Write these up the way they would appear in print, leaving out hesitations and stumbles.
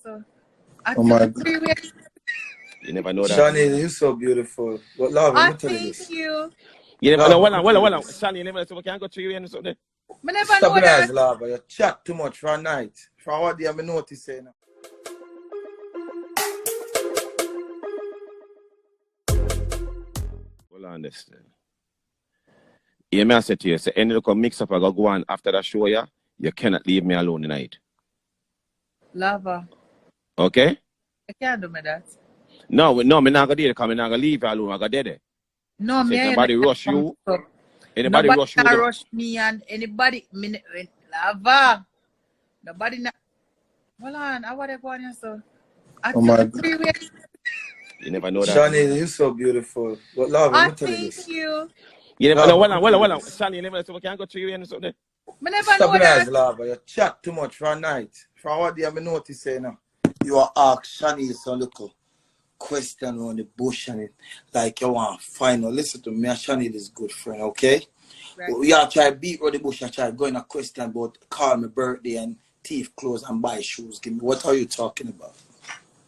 so. Oh my God. You never know that. Shaneil, you're so beautiful. But love, let me tell you this. Thank you. You never know. Well, Me Shani, you never know. So we can go to you and something. never Stop know it as that. love. You chat too much for a night. For what day I notice saying. Well, I understand. You may say to you, say, any look mix up, I go on after that show, yeah? You cannot leave me alone tonight. Lover. Okay? I can't do me that. No, me not gonna do it because me not gonna leave you alone. I go there. No, So me if ain't nobody gonna rush come you, up. anybody Nobody rush you, can rush me and anybody. Lover. Nobody. Hold on. I want to go on here, so. Oh my God. you never know that. Shaneil, you're so beautiful. But love, let me tell you Thank this. you. You never know. Love, Well, Shani, you never know. So we can go to you and something. Me never Stop know it as that. love. You chat too much for a night. For what day I notice saying. You are asked Shaneil some little question on the bush and it like you want to find out. Listen to me, Shaneil is good friend, okay? Right. We are try beat on the bush and try going a question about call me birthday and thief clothes and buy shoes. Give me what are you talking about?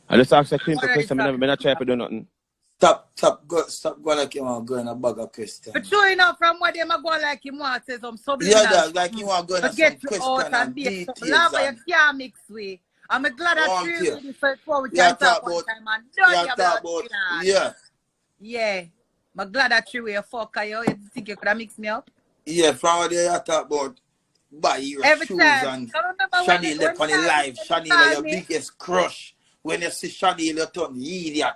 I just ask a simple What are you question. I not try to do nothing. Stop going like you want to go in a bag of question. But sure enough, from what them are going like him want to say some subliminal. Yeah, that, like you want to go in to some get you question out and and be details lava you and can't mix with. I'm glad that want you to. really before we Yeah, can talk talk one about, time and done yeah, your talk blood. about, yeah. Yeah. I'm glad that you were fucker you think you could have mixed me up? Yeah, from what you talk about buy your Every shoes time. and I remember Shaneil left on the live. Shaneil are your biggest crush. When you see Shaneil, you turn idiot.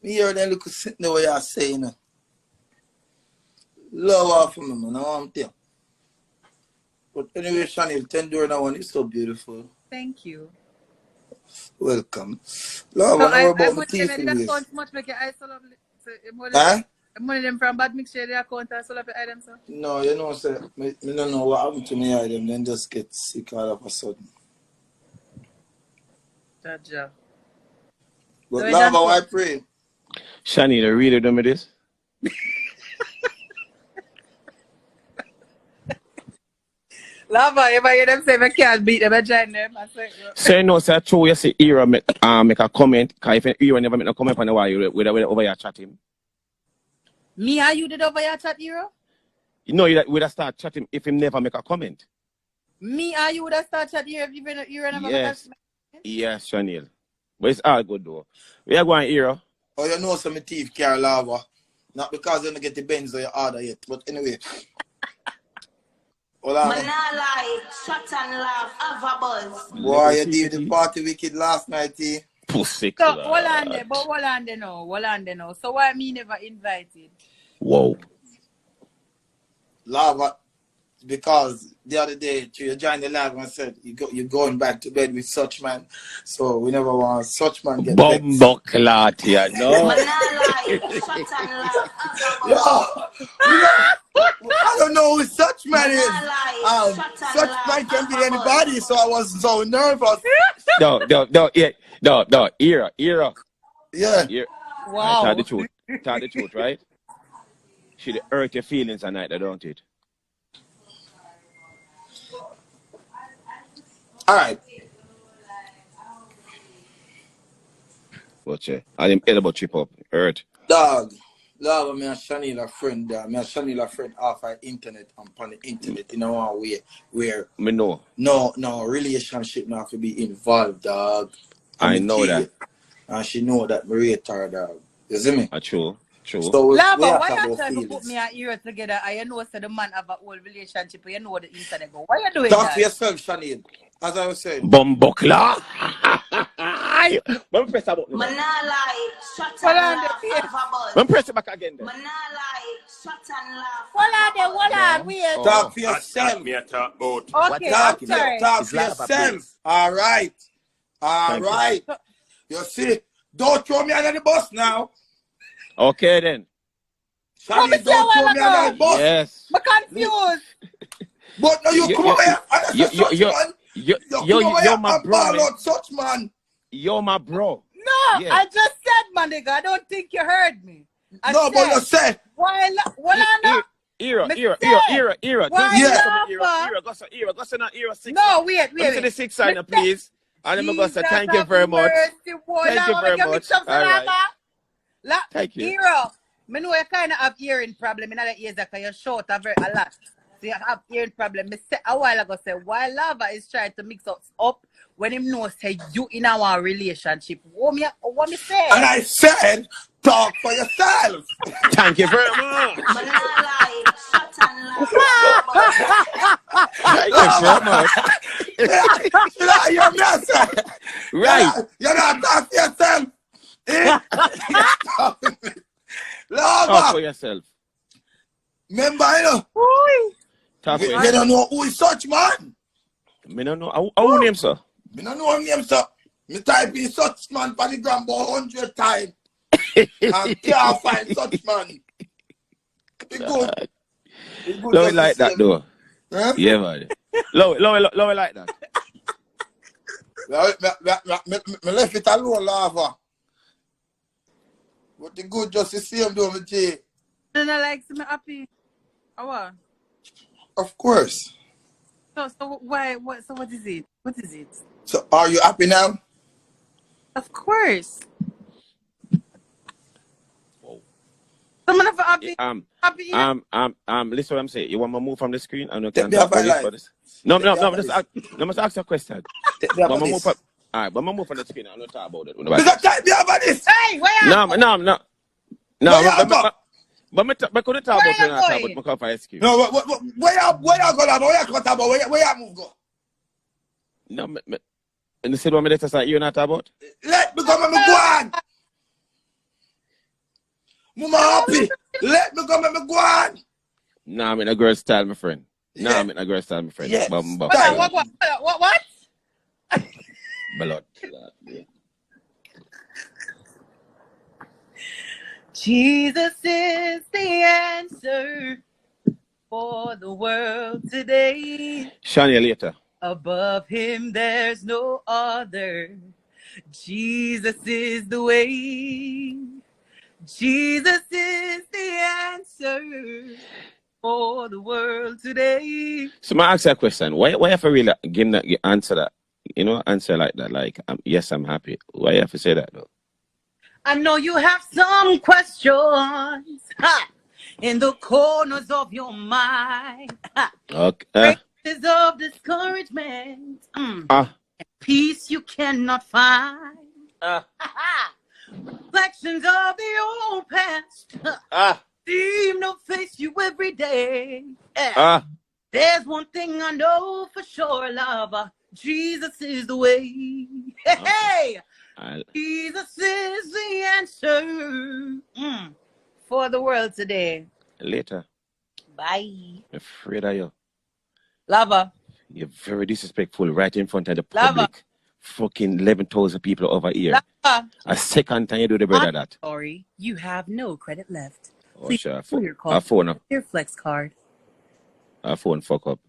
Me hear them look sitting there what you're saying. Love off of me, man. I'm telling. But anyway, Shaneil, 10 door now one is so beautiful. Thank you. Welcome. Love, So I know about I'm my going to teeth that ways. account much make your eyes so lovely. So Huh? money them from bad mixture the account and so lovely items. So. No, you know, sir, I don't know what happened to me. I then just get sick all of a sudden. Jaja. But So love, how I pray. Shani, you really done with this? Lava, if I hear them say I can't beat them, I join them. I say, So you know, sir, true, you see, Era make a comment. Because if Era never make a comment on the why you with over your chat him. me and you did over your chat, Hero? You know, you would have start chatting if him never make a comment. Me and you would have started chat here if you never Yes. Yes, Shaneil. But it's all good though. We are going Era. Oh, you know some teeth carry lava. Not because you don't get the Benz or your order yet. But anyway. Hold on. Manala, shut and laugh, have a buzz. Boy, you did the party wicked last night, eh? Pussy. So, hold on there now. So why me never invited? Whoa. Lava, because the other day you joined the live and said you're going back to bed with such man. So we never want such man get vexed. Bomboclat here, no. Manala, shut and laugh, have a buzz. I don't know who such man is. Manala, Such man can be anybody, so I was so nervous. No, Era. Yeah. Wow. Tell the truth, right? Should hurt your feelings at night, don't it? All right. Watch it. I didn't hear about chip up. Hurt. Dog. Love, me and Shaneil a friend. Me and Shaneil a friend off our internet and on the internet in one way where Me know. no relationship not to be involved, dog. I know that. And she know that me rate her, dog. You see me? True. So Lava, why you trying to put me and Hero together? I know so the man have a whole relationship. You know the internet go. Why you doing Talk that? for yourself, Shaneil. As I was saying. Bomboclat. Let me press that button. Manala, shut and laugh, have a buzz. Let me press it back again then. Manala, shut and laugh. Hold on, wait. Talk for yourself. Me talk about. Okay, Talk I'm sorry. for yourself. All right. You see, don't throw me under the bus now. Okay then. Shaneil, don't throw me under the bus. Yes. I'm confused. But now you come over here. You're my bro. Such man. You're my bro. No, Yeah. I just said, my nigga. I don't think you heard me. But you said. Why not? Era. Why Era. Go to 6 No, wait. Let me see the 6 sign, please. And I'm going to say Jesus thank you have very much. mercy, boy. Thank Now you I'm very gonna much. mix up some All right. lava. Thank you. Hero, me know you kind of have hearing problem in other ears because you shout a lot. So you have hearing problem. Me say a while ago, say why lava is trying to mix us up when him know say you in our relationship. What me say? And I said, talk for yourself. Thank you very much. But not lie. Shut and laugh. Thank you very much. Yeah, you're messing. Right. You're not talking to yourself. Talk for Lava. yourself. Remember, you know, Talk for you yourself. don't know who is such man. Me don't know. How name, sir? Me don't know him name, sir. Me type in such man for the gram about 100 times. And can't find such man. Be good. Be good Love just it like the that, same. though. Huh? Yeah, man. Love it like that. Me left it alone, Lava. But the good just the same, though, me Jay. And I like me happy. Oh, what? Of course. So why? What? So what is it? What is it? So, are you happy now? Of course. Whoa. Someone of happy. Happy. Listen what I'm saying. You want me to move from the screen? I know Take can me talk up my about life. this, brothers. No, Take me up my just ask a question. Take me up But on I'm this. move all right, but I'm move from the screen. I'm not talk about it. Because type me up on this. Hey, where you No, going? no. Where you go? But I couldn't talk Where about you it. I talk going? about my car for SQ. No, where you go? Where you cut about? Where you move go? No, and you said what me let us say you not talk about? Let me come and me go on. Mama happy. Let me come and me go on. Nah, I'm in a girl style, my friend. Nah, Yeah. I'm in a girl style, my friend. Yes. Bumbo. What? Blood. Yeah. Jesus is the answer for the world today. Shaneil later. Above him, there's no other. Jesus is the way. Jesus is the answer for the world today. So I ask you a question. Why have to really give that answer that? Answer like that. Like, yes, I'm happy. Why you have to say that though? I know you have some questions in the corners of your mind. Okay. Traces of discouragement. Ah. Peace you cannot find. Reflections of the old past. Seem to face you every day. There's one thing I know for sure, lover. Jesus is the way. Hey! Jesus is the answer for the world today. Later. Bye. I'm afraid of you. Lover. You're very disrespectful right in front of the Lover. public. Fucking 11,000 people over here. Lover. A second time you do the better that. Sorry, you have no credit left. Oh, Please sure. your call. Our phone Your flex card. fuck up.